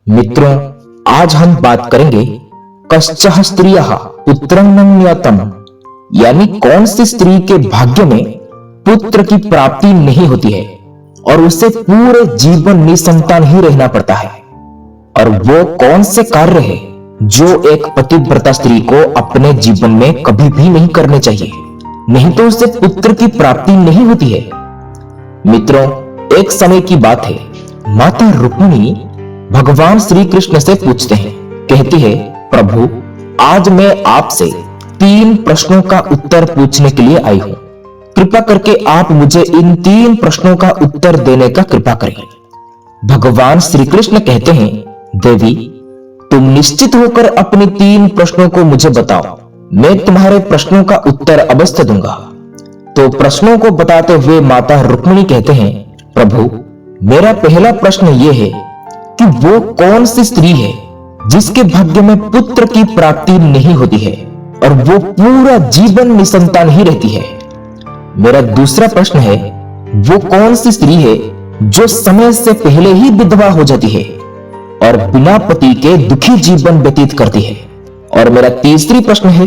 मित्रों, आज हम बात करेंगे कश्चः स्त्रियः पुत्रं न नियतम्, यानी कौन सी स्त्री के भाग्य में पुत्र की प्राप्ति नहीं होती है और उसे पूरे जीवन निसंतान ही रहना पड़ता है। और वो कौन से कार्य है जो एक पतिव्रता स्त्री को अपने जीवन में कभी भी नहीं करने चाहिए, नहीं तो उसे पुत्र की प्राप्ति नहीं होती है। मित्रों, एक समय की बात है, माता रुक्मिणी भगवान श्री कृष्ण से पूछते हैं, कहती है, प्रभु आज मैं आपसे 3 प्रश्नों का उत्तर पूछने के लिए आई हूं। कृपा करके आप मुझे इन 3 प्रश्नों का उत्तर देने का कृपा करें। भगवान श्री कृष्ण कहते हैं, देवी तुम निश्चित होकर अपने 3 प्रश्नों को मुझे बताओ, मैं तुम्हारे प्रश्नों का उत्तर अवश्य दूंगा। तो प्रश्नों को बताते हुए माता रुक्मिणी कहते हैं, प्रभु मेरा पहला प्रश्न यह है कि वो कौन सी स्त्री है जिसके भाग्य में पुत्र की प्राप्ति नहीं होती है और वो पूरा जीवन निसंतान ही रहती है। मेरा दूसरा प्रश्न है, वो कौन सी स्त्री है जो समय से पहले ही विधवा हो जाती है और बिना पति के दुखी जीवन व्यतीत करती है। और मेरा तीसरी प्रश्न है,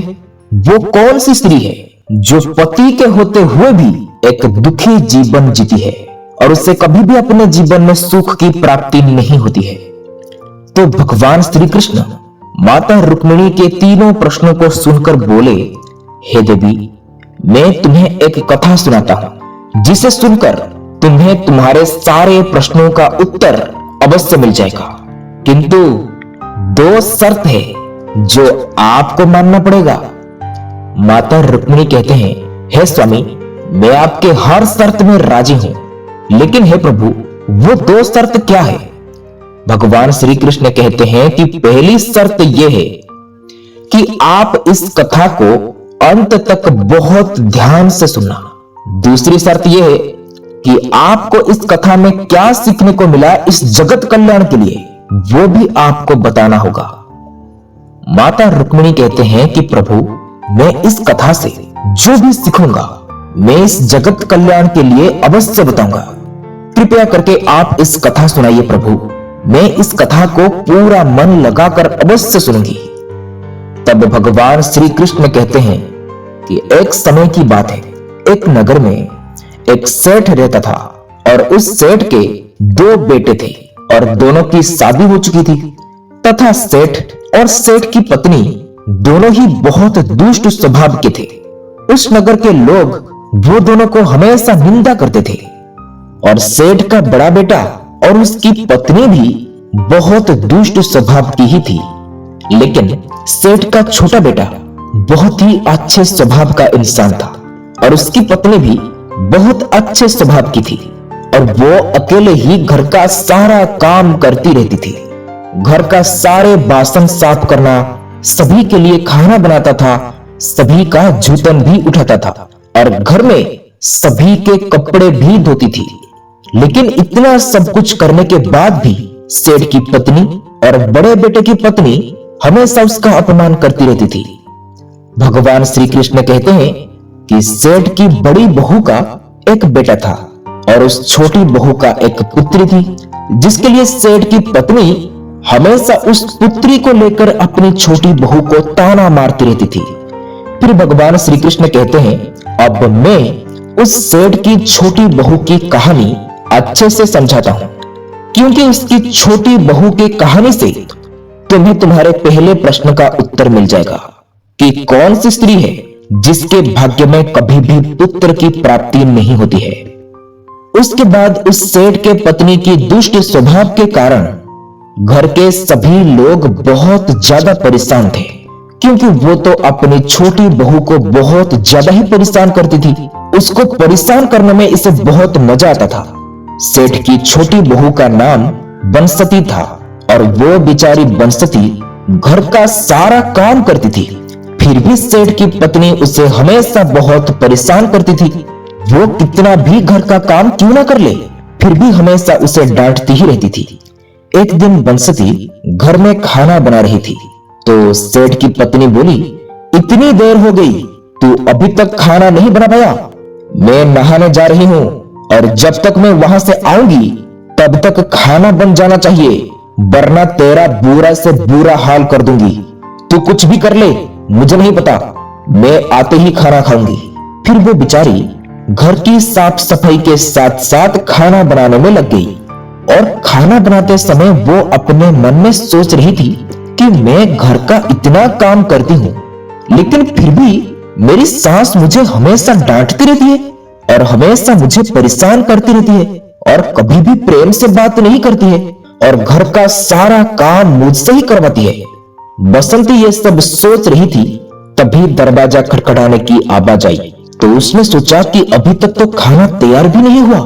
वो कौन सी स्त्री है जो पति के होते हुए भी एक दुखी जीवन जीती है और उसे कभी भी अपने जीवन में सुख की प्राप्ति नहीं होती है। तो भगवान श्री कृष्ण माता रुक्मिणी के तीनों प्रश्नों को सुनकर बोले, हे देवी मैं तुम्हें एक कथा सुनाता हूं जिसे सुनकर तुम्हें तुम्हारे सारे प्रश्नों का उत्तर अवश्य मिल जाएगा, किंतु 2 शर्त है जो आपको मानना पड़ेगा। माता रुक्मिणी कहते हैं, हे स्वामी मैं आपके हर शर्त में राजी हूं, लेकिन हे प्रभु वो 2 शर्त क्या है? भगवान श्री कृष्ण कहते हैं कि पहली शर्त यह है कि आप इस कथा को अंत तक बहुत ध्यान से सुनना। दूसरी शर्त यह है कि आपको इस कथा में क्या सीखने को मिला इस जगत कल्याण के लिए, वो भी आपको बताना होगा। माता रुक्मिणी कहते हैं कि प्रभु मैं इस कथा से जो भी सीखूंगा मैं इस जगत कल्याण के लिए अवश्य बताऊंगा। कृपया करके आप इस कथा सुनाइए प्रभु, मैं इस कथा को पूरा मन लगाकर अवश्य सुनूंगी। तब भगवान श्री कृष्ण कहते हैं कि एक समय की बात है, एक नगर में एक सेठ रहता था और उस सेठ के 2 बेटे थे और दोनों की शादी हो चुकी थी तथा सेठ और सेठ की पत्नी दोनों ही बहुत दुष्ट स्वभाव के थे। उस नगर के लोग वो दोनों को हमेशा निंदा करते थे और सेठ का बड़ा बेटा और उसकी पत्नी भी बहुत दुष्ट स्वभाव की ही थी, लेकिन सेठ का छोटा बेटा बहुत ही अच्छे स्वभाव का इंसान था और उसकी पत्नी भी बहुत अच्छे स्वभाव की थी और वो अकेले ही घर का सारा काम करती रहती थी। घर का सारे बासन साफ करना, सभी के लिए खाना बनाता था, सभी का जूतन भी उठाता था और घर में सभी के कपड़े भी धोती थी। लेकिन इतना सब कुछ करने के बाद भी सेठ की पत्नी और बड़े बेटे की पत्नी हमेशा उसका अपमान करती रहती थी। भगवान श्री कृष्ण कहते हैं कि सेठ की बड़ी बहू का एक बेटा था और उस छोटी बहू का एक पुत्री थी, जिसके लिए सेठ की पत्नी हमेशा उस पुत्री को लेकर अपनी छोटी बहू को ताना मारती रहती थी। फिर भगवान श्री कृष्ण कहते हैं, अब मैं उस सेठ की छोटी बहू की कहानी अच्छे से समझाता हूं, क्योंकि उसकी छोटी बहू की कहानी से तुम्हें तुम्हारे पहले प्रश्न का उत्तर मिल जाएगा कि कौन सी स्त्री है जिसके भाग्य में कभी भी पुत्र की प्राप्ति नहीं होती है। उसके बाद उस सेठ के पत्नी की दुष्ट स्वभाव के कारण घर के सभी लोग बहुत ज्यादा परेशान थे, क्योंकि वो तो अपनी छोटी बहू को बहुत ज्यादा ही परेशान करती थी। उसको परेशान करने में इसे बहुत मजा आता था। सेठ की छोटी बहू का नाम बंसती था और वो बेचारी बंसती घर का सारा काम करती थी, फिर भी सेठ की पत्नी उसे हमेशा बहुत परेशान करती थी। वो कितना भी घर का काम क्यों ना कर ले, फिर भी हमेशा उसे डांटती ही रहती थी। एक दिन बंसती घर में खाना बना रही थी तो सेठ की पत्नी बोली, इतनी देर हो गई, तू अभी तक खाना नहीं बना पाया? मैं नहाने जा रही हूँ और जब तक मैं वहां से आऊंगी तब तक खाना बन जाना चाहिए, वरना तेरा बुरा से बुरा हाल कर दूंगी। तू कुछ भी कर ले, मुझे नहीं पता, मैं आते ही खाना खाऊंगी। फिर वो बेचारी घर की साफ सफाई के साथ साथ खाना बनाने में लग गई और खाना बनाते समय वो अपने मन में सोच रही थी कि मैं घर का इतना काम करती हूँ, लेकिन फिर भी मेरी सास मुझे हमेशा डांटती रहती है और हमेशा मुझे परेशान करती रहती है और कभी भी प्रेम से बात नहीं करती है और घर का सारा काम मुझसे ही करवाती है। बसंती ये सब सोच रही थी, तभी दरवाजा खटखटाने की आवाज आई। तो उसने सोचा कि अभी तक तो खाना तैयार भी नहीं हुआ,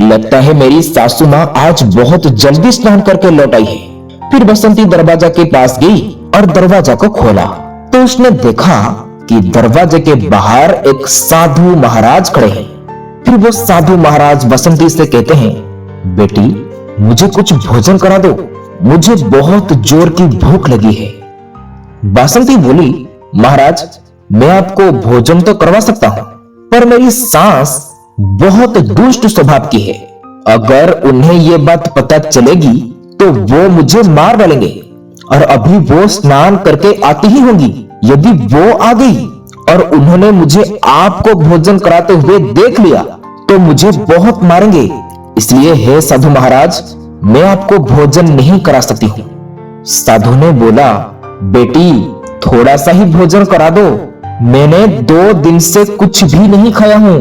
लगता है मेरी सासू माँ आज बहुत जल्दी स्नान करके लौट आई है। फिर बसंती दरवाजा के पास गई और दरवाजा को खोला तो उसने देखा कि दरवाजे के बाहर एक साधु महाराज खड़े हैं। फिर वो साधु महाराज बसंती से कहते हैं, बेटी मुझे कुछ भोजन करा दो, मुझे बहुत जोर की भूख लगी है। बसंती बोली, महाराज मैं आपको भोजन तो करवा सकता हूं, पर मेरी सास बहुत दुष्ट स्वभाव की है। अगर उन्हें ये बात पता चलेगी तो वो मुझे मार डालेंगे और अभी वो स्नान करके आती ही होंगी। यदि वो आ गई और उन्होंने मुझे आपको भोजन कराते हुए देख लिया तो मुझे बहुत मारेंगे। इसलिए हे साधु महाराज, मैं आपको भोजन नहीं करा सकती हूँ। साधु ने बोला, बेटी थोड़ा सा ही भोजन करा दो, मैंने 2 दिन से कुछ भी नहीं खाया हूँ।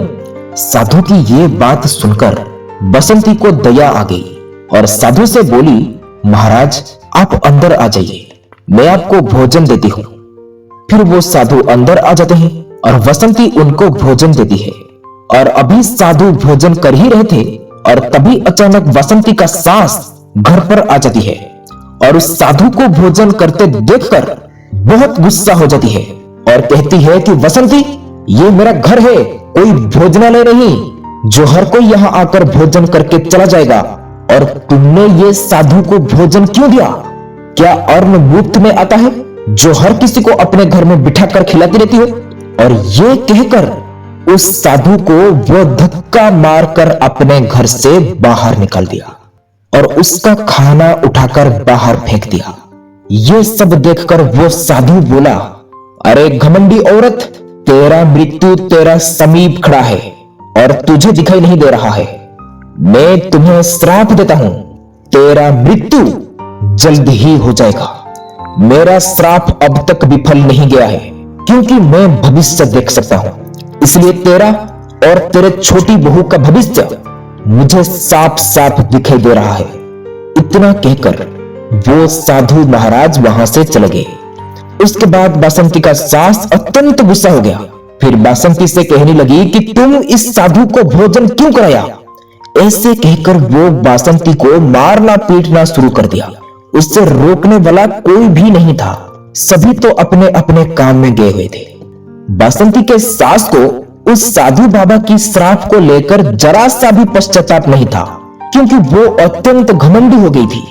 साधु की ये बात सुनकर बसंती को दया आ गई और साधु से बोली, महाराज आप अंदर आ जाइए, मैं आपको भोजन देती हूँ। फिर वो साधु अंदर आ जाते हैं और बसंती उनको भोजन देती है और अभी साधु भोजन कर ही रहे थे और तभी अचानक बसंती का सास घर पर आ जाती है और उस साधु को भोजन करते देखकर बहुत गुस्सा हो जाती है और कहती है कि बसंती ये मेरा घर है, कोई भोजनालय नहीं जो हर कोई यहाँ आकर भोजन करके चला जाएगा। और तुमने ये साधु को भोजन क्यों दिया? क्या अन्न मुफ्त में आता है जो हर किसी को अपने घर में बिठाकर खिलाती रहती हो? और ये कहकर उस साधु को वो धक्का मारकर अपने घर से बाहर निकाल दिया और उसका खाना उठाकर बाहर फेंक दिया। ये सब देखकर वो साधु बोला, अरे घमंडी औरत, तेरा मृत्यु तेरा समीप खड़ा है और तुझे दिखाई नहीं दे रहा है। मैं तुम्हें श्राप देता हूं, तेरा मृत्यु जल्द ही हो जाएगा। मेरा श्राप अब तक विफल नहीं गया है क्योंकि मैं भविष्य देख सकता हूं, इसलिए तेरा और तेरे छोटी बहू का भविष्य मुझे साफ साफ दिखाई दे रहा है। इतना कहकर वो साधु महाराज वहां से चले गए। उसके बाद बसंती का सास अत्यंत गुस्सा हो गया। फिर बसंती से कहने लगी कि तुम इस साधु को भोजन क्यों कराया? ऐसे कहकर वो बसंती को मारना पीटना शुरू कर दिया। उससे रोकने वाला कोई भी नहीं था, सभी तो अपने अपने काम में गए हुए थे। बसंती के सास को उस साधु बाबा की श्राप को लेकर जरा सा भी पश्चाताप नहीं था क्योंकि वो अत्यंत घमंडी हो गई थी।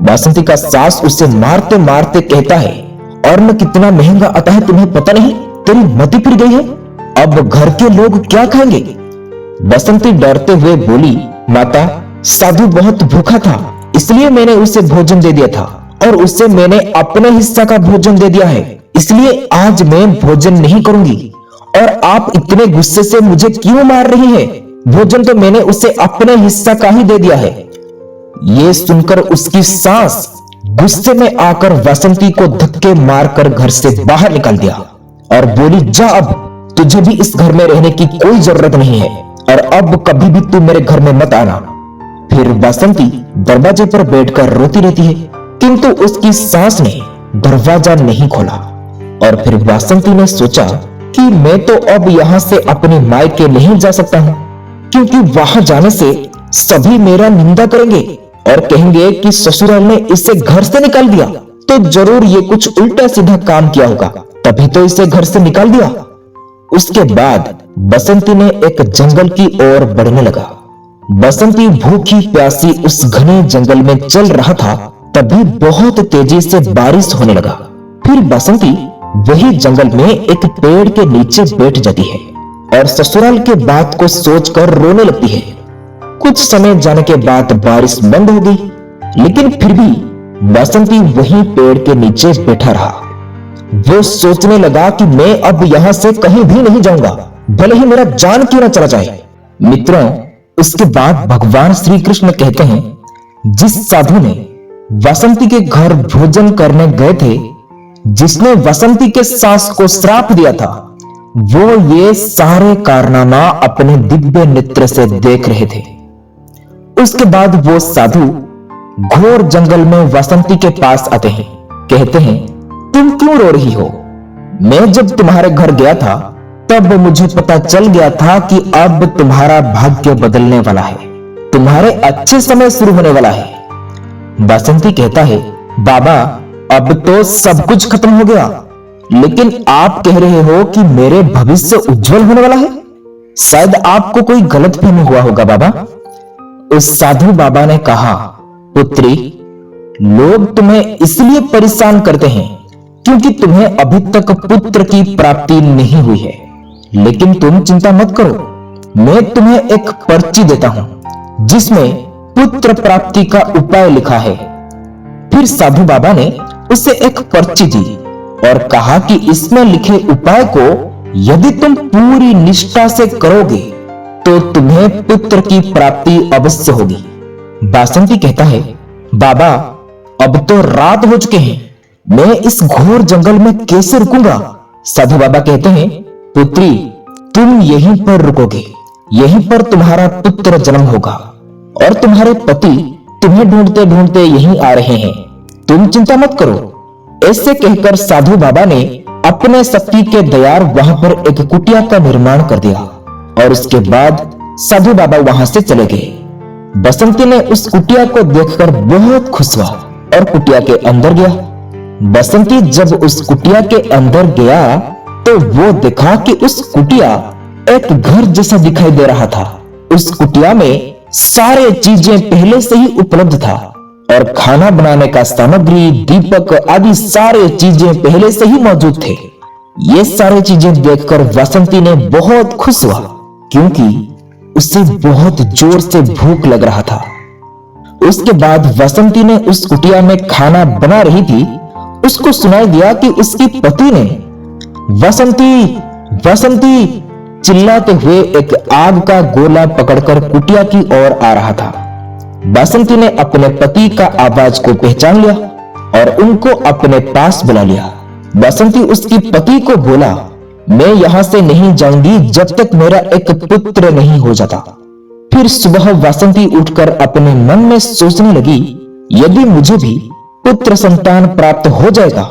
बसंती का सास उसे मारते मारते कहता है, अन्न कितना महंगा आता है तुम्हें पता नहीं? तेरी मति फिर गई है, अब घर के लोग क्या खाएंगे? बसंती डरते हुए बोली, माता साधु बहुत भूखा था इसलिए मैंने उसे भोजन दे दिया था और उससे मैंने अपने हिस्सा का भोजन दे दिया है, इसलिए आज मैं भोजन नहीं करूंगी। और आप इतने गुस्से से मुझे क्यों मार रही है? भोजन तो मैंने उसे अपने हिस्सा का ही दे दिया है। ये सुनकर उसकी सास गुस्से में आकर बसंती को धक्के मारकर घर से बाहर निकाल दिया और बोली, जा अब तुझे भी इस घर में रहने की कोई जरूरत नहीं है और अब कभी भी तू मेरे घर में मत आना। फिर बसंती दरवाजे पर बैठकर रोती रहती है किंतु उसकी सास ने दरवाजा नहीं खोला। और फिर बसंती ने सोचा कि मैं तो अब यहां से अपने मायके नहीं जा सकता हूं क्योंकि वहां जाने से सभी मेरा निंदा करेंगे और कहेंगे कि ससुराल ने इसे घर से निकाल दिया, तो जरूर ये कुछ उल्टा सीधा काम किया होगा, तभी तो इसे घर से निकाल दिया। उसके बाद बसंती ने एक जंगल की ओर बढ़ने लगा। बसंती भूखी प्यासी उस घने जंगल में चल रहा था, तभी बहुत तेजी से बारिश होने लगा। फिर बसंती वही जंगल में एक पेड़ के नीचे बैठ जाती है और ससुराल के बात को सोचकर रोने लगती है। कुछ समय जाने के बाद बारिश बंद हो गई, लेकिन फिर भी बसंती वहीं पेड़ के नीचे बैठा रहा। वो सोचने लगा कि मैं अब यहां से कहीं भी नहीं जाऊंगा, भले ही मेरा जान क्यों न चला जाए। मित्रों, उसके बाद भगवान श्री कृष्ण कहते हैं, जिस साधु ने बसंती के घर भोजन करने गए थे, जिसने बसंती के सास को श्राप दिया था, वो ये सारे कारनामा अपने दिव्य नेत्र से देख रहे थे। उसके बाद वो साधु घोर जंगल में बसंती के पास आते हैं, कहते हैं, तुम क्यों रो रही हो? मैं जब तुम्हारे घर गया था तब मुझे पता चल गया था कि अब तुम्हारा भाग्य बदलने वाला है, तुम्हारे अच्छे समय शुरू होने वाला है। बसंती कहता है, बाबा अब तो सब कुछ खत्म हो गया, लेकिन आप कह रहे हो कि मेरे भविष्य उज्जवल होने वाला है। शायद आपको कोई गलतफहमी हुआ होगा बाबा। उस साधु बाबा ने कहा, पुत्री, लोग तुम्हें इसलिए परेशान करते हैं क्योंकि तुम्हें अभी तक पुत्र की प्राप्ति नहीं हुई है, लेकिन तुम चिंता मत करो, मैं तुम्हें एक पर्ची देता हूं जिसमें पुत्र प्राप्ति का उपाय लिखा है। फिर साधु बाबा ने उसे एक पर्ची दी और कहा कि इसमें लिखे उपाय को यदि तुम पूरी निष्ठा से करोगे तो तुम्हें पुत्र की प्राप्ति अवश्य होगी। बसंती कहता है, बाबा अब तो रात हो चुके हैं, मैं इस घोर जंगल में कैसे रुकूंगा? साधु बाबा कहते हैं, पुत्री, तुम यहीं पर रुकोगे, यहीं पर तुम्हारा पुत्र जन्म होगा और तुम्हारे पति तुम्हें ढूंढते ढूंढते यहीं आ रहे हैं, तुम चिंता मत करो। ऐसे कहकर साधु बाबा ने अपने शक्ति के दयार वहां पर एक कुटिया का निर्माण कर दिया और उसके बाद साधु बाबा वहां से चले गए। बसंती ने उस कुटिया को देखकर बहुत खुश हुआ और कुटिया के अंदर गया। बसंती जब उस कुटिया के अंदर गया तो वो देखा कि उस कुटिया एक घर जैसा दिखाई दे रहा था। उस कुटिया में सारे चीजें पहले से ही उपलब्ध था और खाना बनाने का सामग्री, दीपक आदि सारे चीजें पहले से ही मौजूद थे। ये सारी चीजें देखकर बसंती ने बहुत खुश हुआ क्योंकि उसे बहुत जोर से भूख लग रहा था। उसके बाद बसंती ने उस कुटिया में खाना बना रही थी, उसको सुनाई दिया कि उसकी पति ने बसंती बसंती चिल्लाते हुए एक आग का गोला पकड़कर कुटिया की ओर आ रहा था। बसंती ने अपने पति का आवाज को पहचान लिया और उनको अपने पास बुला लिया। बसंती उसकी पति को बोला, मैं यहां से नहीं जाऊंगी जब तक मेरा एक पुत्र नहीं हो जाता। फिर सुबह बसंती उठकर अपने मन में सोचने लगी, यदि मुझे भी पुत्र संतान प्राप्त हो जाएगा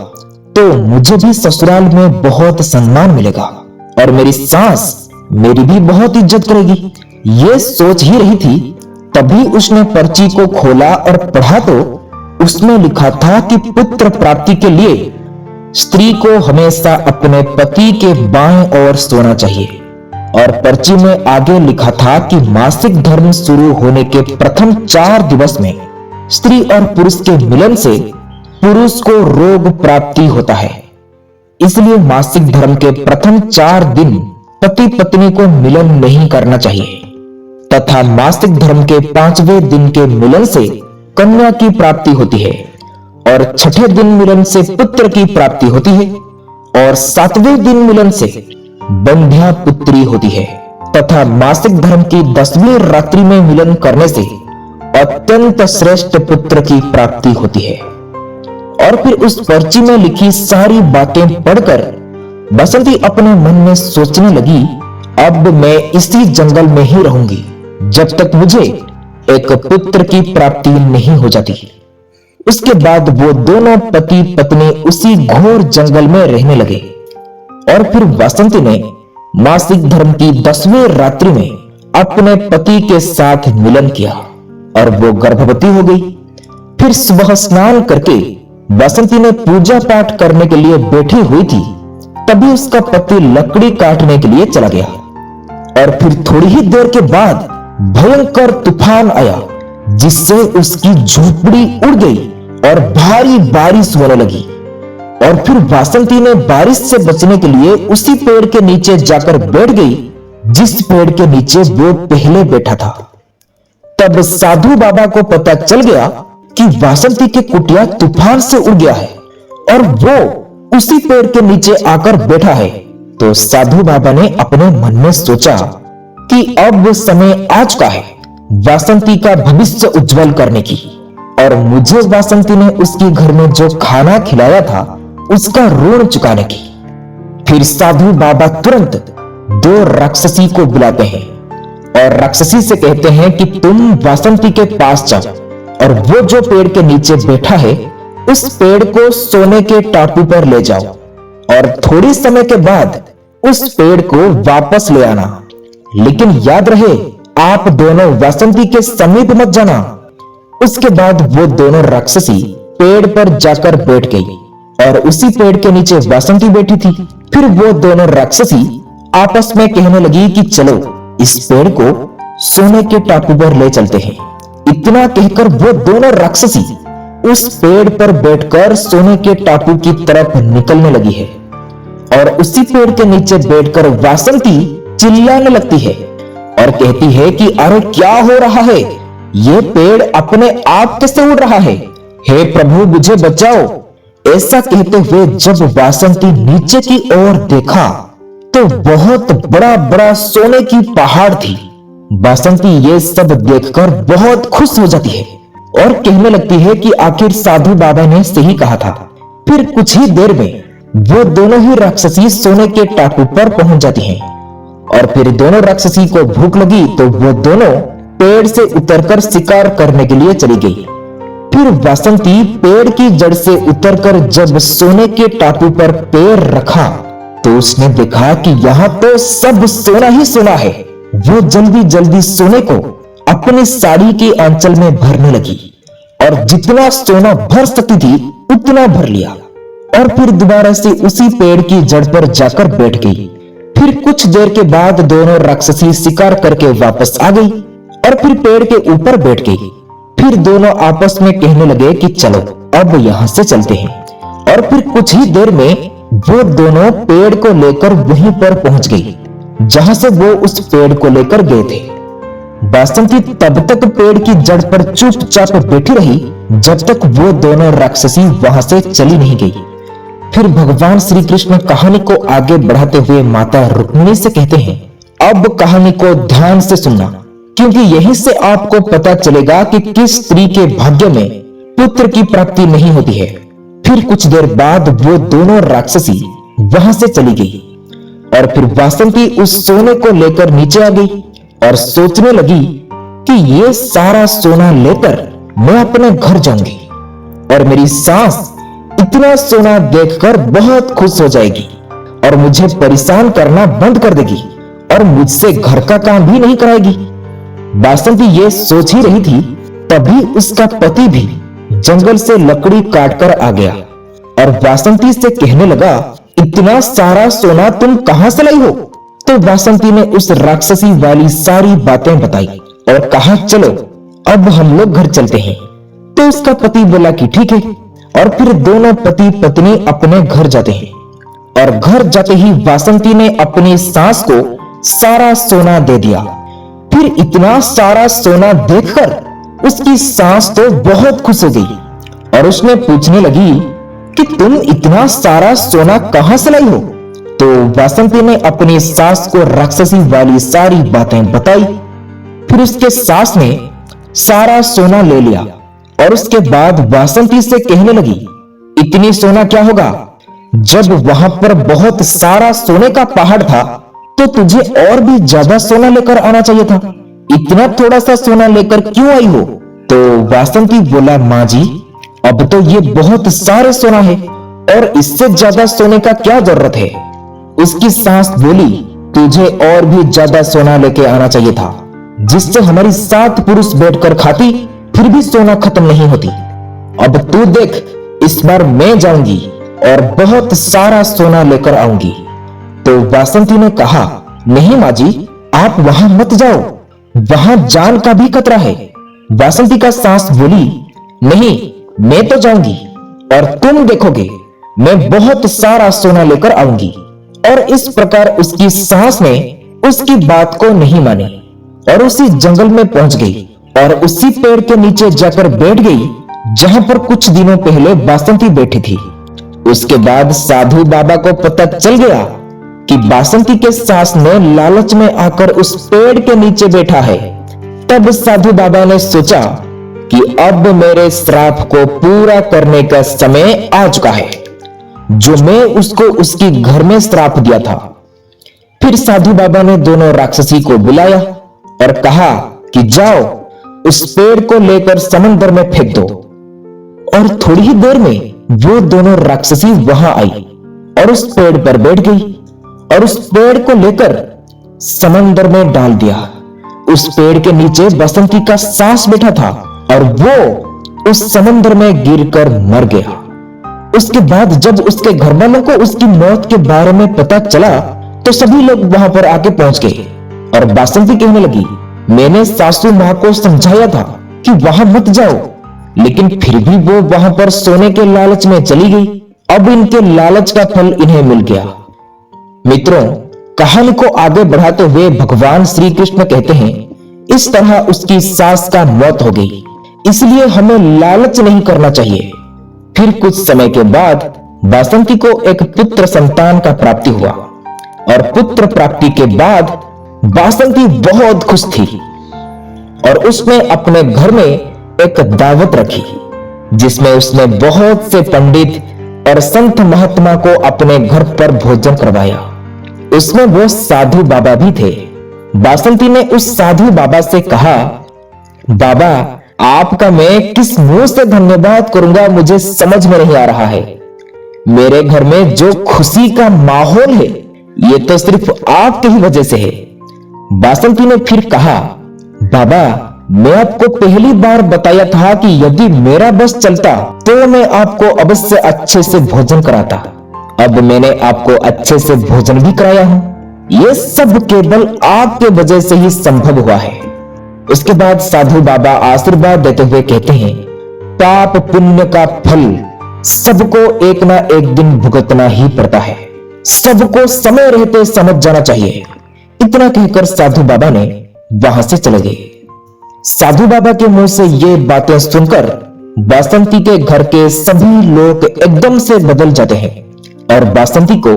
तो मुझे भी ससुराल में बहुत सम्मान मिलेगा और मेरी सास मेरी भी बहुत इज्जत करेगी। ये सोच ही रही थी, तभी उसने पर्ची को खोला और पढ़ा तो उसमें लिखा था कि पुत्र प्राप्ति के लिए स्त्री को हमेशा अपने पति के बाएं ओर सोना चाहिए। और पर्ची में आगे लिखा था कि मासिक धर्म शुरू होने के प्रथम 4 दिवस में स्त्री और पुरुष के मिलन से पुरुष को रोग प्राप्ति होता है, इसलिए मासिक धर्म के प्रथम 4 दिन पति पत्नी को मिलन नहीं करना चाहिए तथा मासिक धर्म के 5वें दिन के मिलन से कन्या की प्राप्ति होती है और 6ठे दिन मिलन से पुत्र की प्राप्ति होती है और 7वें दिन मिलन से बंध्या पुत्री होती है तथा मासिक धर्म की 10वीं रात्रि में मिलन करने से अत्यंत श्रेष्ठ पुत्र की प्राप्ति होती है। और फिर उस पर्ची में लिखी सारी बातें पढ़कर बसंती अपने मन में सोचने लगी, अब मैं इसी जंगल में ही रहूंगी जब तक मुझे एक पुत्र की प्राप्ति नहीं हो जाती। उसके बाद वो दोनों पति पत्नी उसी घोर जंगल में रहने लगे और फिर बसंती ने मासिक धर्म की 10वीं रात्रि में अपने पति के साथ मिलन किया और वो गर्भवती हो गई। फिर सुबह स्नान करके बसंती ने पूजा पाठ करने के लिए बैठी हुई थी, तभी उसका पति लकड़ी काटने के लिए चला गया और फिर थोड़ी ही देर के बाद भयंकर तूफान आया जिससे उसकी झोपड़ी उड़ गई और भारी बारिश होने लगी। और फिर बसंती ने बारिश से बचने के लिए उसी पेड़ के नीचे जाकर बैठ गई जिस पेड़ के नीचे वो पहले बैठा था। तब साधु बाबा को पता चल गया कि वासंती के कुटिया तूफान से उड़ गया है और वो उसी पेड़ के नीचे आकर बैठा है, तो साधु बाबा ने अपने मन में सोचा कि अब समय आ चुका है वासंती का भविष्य उज्जवल करने की, और मुझे वासंती ने उसके घर में जो खाना खिलाया था उसका ऋण चुकाने की। फिर साधु बाबा तुरंत 2 राक्षसी को बुलाते हैं और राक्षसी से कहते हैं कि तुम वासंती के पास जाओ और वो जो पेड़ के नीचे बैठा है उस पेड़ को सोने के टापू पर ले जाओ, और थोड़ी समय के बाद उस पेड़ को वापस ले आना। लेकिन याद रहे, आप दोनों वासंती के समीप मत जाना। उसके बाद वो दोनों राक्षसी पेड़ पर जाकर बैठ गई और उसी पेड़ के नीचे वासंती बैठी थी। फिर वो दोनों राक्षसी आपस में कहने लगी कि चलो इस पेड़ को सोने के टापू पर ले चलते हैं। इतना कहकर वो दोनों राक्षसी उस पेड़ पर बैठकर सोने के टापू की तरफ निकलने लगी है, और उसी पेड़ के नीचे बैठकर वासंती चिल्लाने लगती है और कहती है कि अरे क्या हो रहा है, ये पेड़ अपने आप कैसे उड़ रहा है, हे प्रभु मुझे बचाओ। ऐसा कहते हुए जब वासंती नीचे की ओर देखा तो बहुत बड़ा बड़ा सोने की पहाड़ थी। वासंती ये सब देखकर बहुत खुश हो जाती है और कहने लगती है कि आखिर साधु बाबा ने सही कहा था। फिर कुछ ही देर में वो दोनों ही राक्षसी सोने के टापू पर पहुंच जाती हैं, और फिर दोनों राक्षसी को भूख लगी तो वो दोनों पेड़ से उतरकर शिकार करने के लिए चली गई। फिर वासंती पेड़ की जड़ से उतरकर जब सोने के टापू पर पैर रखा तो उसने देखा कि यहाँ तो सब सोना ही सोना है। वो जल्दी जल्दी सोने को अपनी साड़ी के आंचल में भरने लगी और जितना सोना भर सकती थी उतना भर लिया, और फिर दोबारा से उसी पेड़ की जड़ पर जाकर बैठ गई। फिर कुछ देर के बाद दोनों राक्षसी शिकार करके वापस आ गई और फिर पेड़ के ऊपर बैठ गई। फिर दोनों आपस में कहने लगे कि चलो अब यहां से चलते हैं, और फिर कुछ ही देर में वो दोनों पेड़ को लेकर वहीं पर पहुंच गई जहां से वो उस पेड़ को लेकर गए थे। वासंती तब तक पेड़ की जड़ पर चुपचाप बैठी रही जब तक वो दोनों राक्षसी वहां से चली नहीं गई। फिर भगवान श्री कृष्ण कहानी को आगे बढ़ाते हुए माता रुक्मिणी से कहते हैं, अब कहानी को ध्यान से सुनना, क्योंकि यहीं से आपको पता चलेगा कि किस स्त्री के भाग्य में पुत्र की प्राप्ति नहीं होती है। फिर कुछ देर बाद वो दोनों राक्षसी वहां से चली गई और फिर वासंती उस सोने को लेकर नीचे आ गई और सोचने लगी कि ये सारा सोना लेकर मैं अपने घर जाऊंगी और मेरी सास इतना सोना देखकर बहुत खुश हो जाएगी और मुझे परेशान करना बंद कर देगी और मुझसे घर का काम भी नहीं कराएगी। वासंती ये सोच ही रही थी तभी उसका पति भी जंगल से लकड़ी काटकर आ गया और वासंती से कहने लगा, इतना सारा सोना तुम कहां से लाई हो? तो वासंती ने उस राक्षसी वाली सारी बातें बताई और कहा चलो अब हम लोग घर चलते हैं। तो उसका पति बोला कि ठीक है, और फिर दोनों पति पत्नी अपने घर जाते हैं। और घर जाते ही वासंती ने अपनी सास को सारा सोना दे दिया। फिर इतना सारा सोना देखकर उसकी सास तो बहुत खुश हो गई और उसने पूछने लगी कि तुम इतना सारा सोना कहां से लाई हो? तो वासंती ने अपनी सास को राक्षसी वाली सारी बातें बताई। फिर उसके सास ने सारा सोना ले लिया और उसके बाद वासंती से कहने लगी, इतनी सोना क्या होगा? जब वहां पर बहुत सारा सोने का पहाड़ था तो तुझे और भी ज्यादा सोना लेकर आना चाहिए था। इतना थोड़ा सा सोना लेकर क्यों आई हो? तो वासंती बोला, माँ जी अब तो ये बहुत सारे सोना है और इससे ज्यादा सोने का क्या जरूरत है? उसकी सास बोली, तुझे और भी ज्यादा सोना लेके आना चाहिए था, जिससे हमारी 7 पुरुष बैठकर खाती फिर भी सोना खत्म नहीं होती। अब तू देख, इस बार मैं जाऊंगी और बहुत सारा सोना लेकर आऊंगी। तो वासंती ने कहा, नहीं माँ जी आप वहां मत जाओ, वहां जान का भी खतरा है। वासंती का सास बोली, नहीं मैं तो जाऊंगी और तुम देखोगे मैं बहुत सारा सोना लेकर आऊंगी। और इस प्रकार उसकी सास ने उसकी बात को नहीं मानी और उसी जंगल में पहुंच गई और उसी पेड़ के नीचे जाकर बैठ गई जहां पर कुछ दिनों पहले बासंती बैठी थी। उसके बाद साधु बाबा को पता चल गया कि बासंती के सास ने लालच में आकर उस पेड़ के नीचे बैठा है। तब साधु बाबा ने सोचा कि अब मेरे श्राप को पूरा करने का समय आ चुका है, जो मैं उसको उसके घर में श्राप दिया था। फिर साधु बाबा ने दोनों राक्षसी को बुलाया और कहा कि जाओ उस पेड़ को लेकर समंदर में फेंक दो। और थोड़ी ही देर में वो दोनों राक्षसी वहां आई और उस पेड़ पर बैठ गई और उस पेड़ को लेकर समंदर में डाल दिया। उस पेड़ के नीचे बसंती का सास बैठा था और वो उस समंदर में गिरकर मर गया। उसके बाद जब उसके घर वालों को उसकी मौत के बारे में पता चला तो सभी लोग वहां पर आके पहुंच गए और बासंती कहने लगी, मैंने सासू मां को समझाया था कि वहां मत जाओ, लेकिन फिर भी वो वहां पर सोने के लालच में चली गई। अब इनके लालच का फल इन्हें मिल गया। मित्रों, कहानी को आगे बढ़ाते हुए भगवान श्री कृष्ण कहते हैं, इस तरह उसकी सास का मौत हो गई, इसलिए हमें लालच नहीं करना चाहिए। फिर कुछ समय के बाद बासंती को एक पुत्र संतान का प्राप्ति हुआ और पुत्र प्राप्ति के बाद बासंती बहुत खुश थी और उसने अपने घर में एक दावत रखी, जिसमें उसने बहुत से पंडित और संत महात्मा को अपने घर पर भोजन करवाया। उसमें वो साधु बाबा भी थे। बासंती ने उस साधु बाबा से कहा, बाबा आपका मैं किस मुंह से धन्यवाद करूंगा, मुझे समझ में नहीं आ रहा है। मेरे घर में जो खुशी का माहौल है ये तो सिर्फ आपकी ही वजह से है। बासंती ने फिर कहा, बाबा मैं आपको पहली बार बताया था कि यदि मेरा बस चलता तो मैं आपको अवश्य अच्छे से भोजन कराता। अब मैंने आपको अच्छे से भोजन भी कराया हूं। ये सब केवल आपके वजह से ही संभव हुआ है। उसके बाद साधु बाबा आशीर्वाद देते हुए कहते हैं, पाप पुण्य का फल सबको एक ना एक दिन भुगतना ही पड़ता है, सबको समय रहते समझ जाना चाहिए। इतना कहकर साधु बाबा ने वहां से चले गए। साधु बाबा के मुंह से ये बातें सुनकर बासंती के घर के सभी लोग एकदम से बदल जाते हैं और बासंती को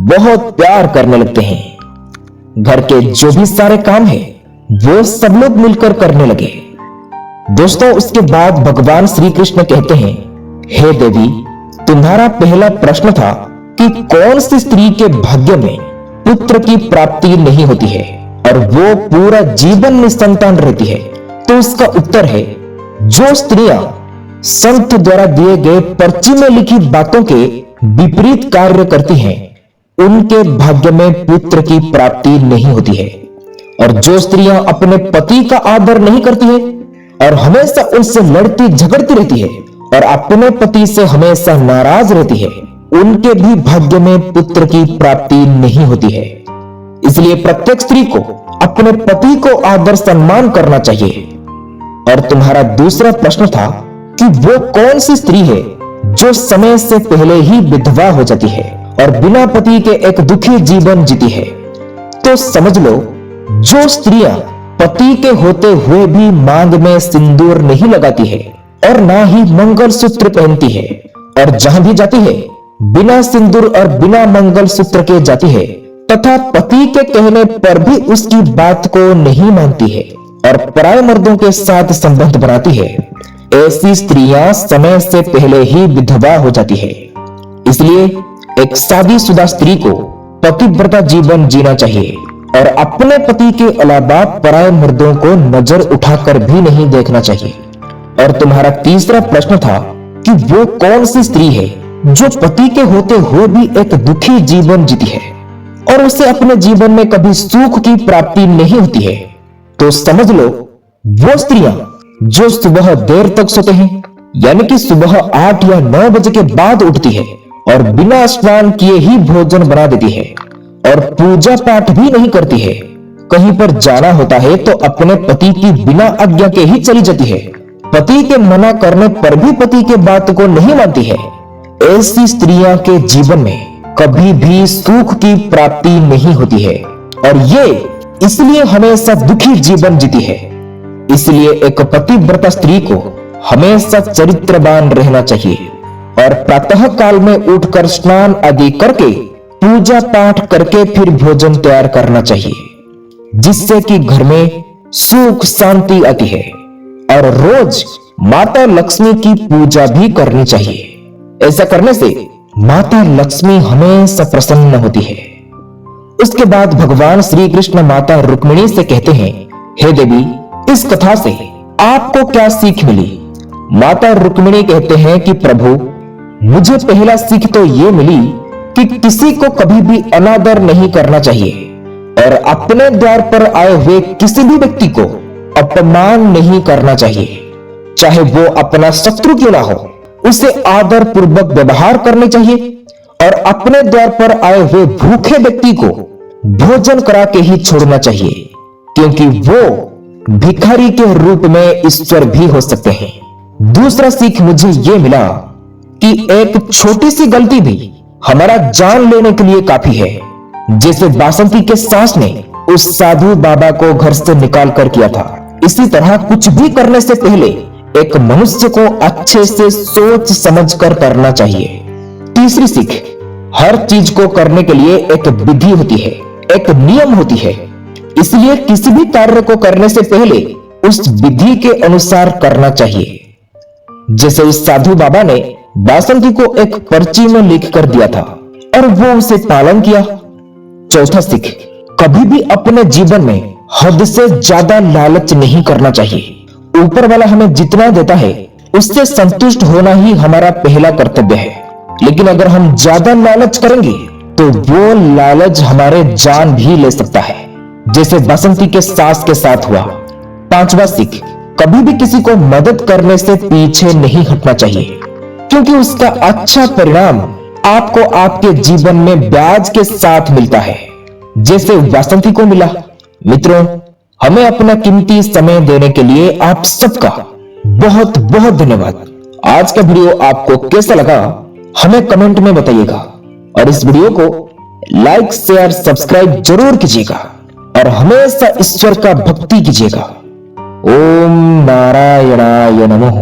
बहुत प्यार करने लगते हैं। घर के जो भी सारे काम है वो सब लोग मिलकर करने लगे। दोस्तों, उसके बाद भगवान श्री कृष्ण कहते हैं, हे देवी, तुम्हारा पहला प्रश्न था कि कौन सी स्त्री के भाग्य में पुत्र की प्राप्ति नहीं होती है और वो पूरा जीवन निसंतान रहती है। तो इसका उत्तर है, जो स्त्रियां संत द्वारा दिए गए पर्ची में लिखी बातों के विपरीत कार्य करती हैं, उनके भाग्य में पुत्र की प्राप्ति नहीं होती है। और जो स्त्रियां अपने पति का आदर नहीं करती है और हमेशा उनसे लड़ती झगड़ती रहती है और अपने पति से हमेशा नाराज रहती है, उनके भी भाग्य में पुत्र की प्राप्ति नहीं होती है। इसलिए प्रत्येक स्त्री को अपने पति को आदर सम्मान करना चाहिए। और तुम्हारा दूसरा प्रश्न था कि वो कौन सी स्त्री है जो समय से पहले ही विधवा हो जाती है और बिना पति के एक दुखी जीवन जीती है। तो समझ लो, जो स्त्रियां पति के होते हुए भी मांग में सिंदूर नहीं लगाती है और ना ही मंगलसूत्र पहनती है और जहां भी जाती है बिना सिंदूर और बिना मंगलसूत्र के जाती है तथा पति के कहने पर भी उसकी बात को नहीं मानती है और पराये मर्दों के साथ संबंध बनाती है, ऐसी स्त्रियां समय से पहले ही विधवा हो जाती है। इसलिए एक शादीशुदा स्त्री को पतिव्रता जीवन जीना चाहिए और अपने पति के अलावा पराये मर्दों को नजर उठाकर भी नहीं देखना चाहिए। और तुम्हारा तीसरा प्रश्न था कि वो कौन सी स्त्री है जो पति के होते हुए भी एक दुखी जीवन जीती है और उसे अपने जीवन में कभी सुख की प्राप्ति नहीं होती है। तो समझ लो, वो स्त्रियां जो सुबह देर तक सोते हैं, यानी कि सुबह 8 या 9 बजे के बाद उठती है और बिना स्नान किए ही भोजन बना देती है और पूजा पाठ भी नहीं करती है। कहीं पर जाना होता है तो अपने पति की बिना आज्ञा के ही चली जाती है, पति के मना करने पर भी पति के बात को नहीं मानती है। ऐसी स्त्रियां के जीवन में कभी भी सुख की प्राप्ति नहीं होती है और ये इसलिए हमेशा दुखी जीवन जीती है। इसलिए एक पतिव्रता स्त्री को हमेशा चरित्रवान रहना चाहिए और प्रातः काल में उठकर स्नान आदि करके पूजा पाठ करके फिर भोजन तैयार करना चाहिए, जिससे कि घर में सुख शांति आती है। और रोज माता लक्ष्मी की पूजा भी करनी चाहिए। ऐसा करने से माता लक्ष्मी हमेशा प्रसन्न होती है। उसके बाद भगवान श्री कृष्ण माता रुक्मिणी से कहते हैं, हे देवी, इस कथा से आपको क्या सीख मिली? माता रुक्मिणी कहते हैं कि प्रभु, मुझे पहला सीख तो ये मिली कि किसी को कभी भी अनादर नहीं करना चाहिए और अपने द्वार पर आए हुए किसी भी व्यक्ति को अपमान नहीं करना चाहिए, चाहे वो अपना शत्रु क्यों ना हो। उसे आदर पूर्वक व्यवहार करने चाहिए और अपने द्वार पर आए हुए भूखे व्यक्ति को भोजन करा के ही छोड़ना चाहिए, क्योंकि वो भिखारी के रूप में ईश्वर भी हो सकते हैं। दूसरा सीख मुझे यह मिला कि एक छोटी सी गलती भी हमारा जान लेने के लिए काफी है, जैसे बासंती के सास ने उस साधु बाबा को घर से निकाल कर किया था। इसी तरह कुछ भी करने से पहले एक मनुष्य को अच्छे से सोच समझ कर करना चाहिए। तीसरी सीख, हर चीज को करने के लिए एक विधि होती है, एक नियम होती है, इसलिए किसी भी कार्य को करने से पहले उस विधि के अनुसार करना चाहिए। जैसे उस साधु बाबा ने बासंती को एक पर्ची में लिख कर दिया था और वो उसे पालन किया। चौथा सीख, कभी भी अपने जीवन में हद से ज्यादा लालच नहीं करना चाहिए। ऊपर वाला हमें जितना देता है उससे संतुष्ट होना ही हमारा पहला कर्तव्य है, लेकिन अगर हम ज्यादा लालच करेंगे तो वो लालच हमारे जान भी ले सकता है, जैसे बसंती के सास के साथ हुआ। पांचवा सीख, कभी भी किसी को मदद करने से पीछे नहीं हटना चाहिए, क्योंकि उसका अच्छा परिणाम आपको आपके जीवन में ब्याज के साथ मिलता है, जैसे बसंती को मिला। मित्रों, हमें अपना कीमती समय देने के लिए आप सबका बहुत बहुत धन्यवाद। आज का वीडियो आपको कैसा लगा हमें कमेंट में बताइएगा और इस वीडियो को लाइक शेयर सब्सक्राइब जरूर कीजिएगा और हमेशा ईश्वर का भक्ति कीजिएगा। ओम नारायणाय नमः।